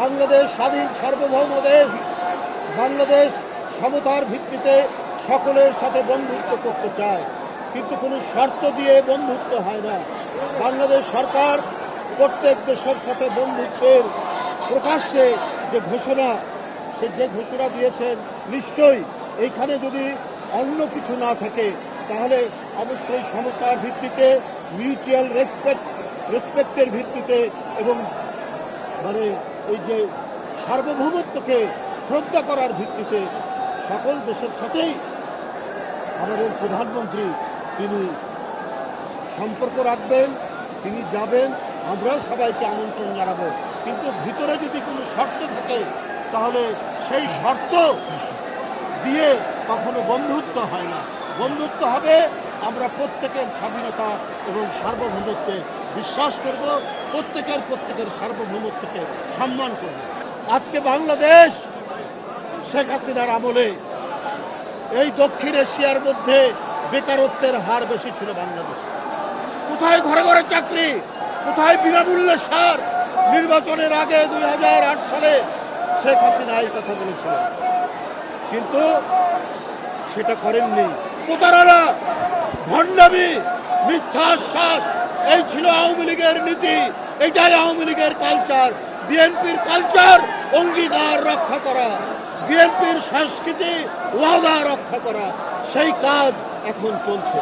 বাংলাদেশ স্বাধীন সার্বভৌম দেশ। বাংলাদেশ সমতার ভিত্তিতে সকলের সাথে বন্ধুত্ব করতে চায়, কিন্তু কোনো শর্ত দিয়ে বন্ধুত্ব হয় না। বাংলাদেশ সরকার প্রত্যেক দেশের সাথে বন্ধুত্বের প্রকাশ্যে যে ঘোষণা দিয়েছেন, নিশ্চয়ই এইখানে যদি অন্য কিছু না থাকে তাহলে অবশ্যই সমতার ভিত্তিতে, মিউচুয়াল রেসপেক্টের ভিত্তিতে এবং এই যে সার্বভৌমত্বকে শ্রদ্ধা করার ভিত্তিতে সকল দেশের সাথেই আমাদের প্রধানমন্ত্রী তিনি সম্পর্ক রাখবেন, তিনি যাবেন, আমরাও সবাইকে আমন্ত্রণ জানাবো। কিন্তু ভিতরে যদি কোনো শর্ত থাকে তাহলে সেই শর্ত দিয়ে কখনো বন্ধুত্ব হয় না। বন্ধুত্ব হবে আমরা প্রত্যেকের স্বাধীনতা এবং সার্বভৌমত্বে বিশ্বাস করব, প্রত্যেকের সার্বভৌমত্বকে সম্মান করব। আজকে বাংলাদেশ শেখ হাসিনার আমলে এই দক্ষিণ এশিয়ার মধ্যে বেকারত্বের হার বেশি ছিল বাংলাদেশে। কোথায় ঘরে ঘরে চাকরি, কোথায় বিনামূল্যে সার। নির্বাচনের আগে 2008 সালে শেখ হাসিনা এই কথা বলেছিলেন, কিন্তু সেটা করেননি। প্রতারণা, ভণ্ডামি, মিথ্যা আশ্বাস, এই ছিল আওয়ামী লীগের নীতি। এটাই আওয়ামী লীগের কালচার। বিএনপির কালচার অঙ্গীকার রক্ষা করা, বিএনপির সংস্কৃতি ওয়াদা রক্ষা করা, সেই কাজ এখন চলছে।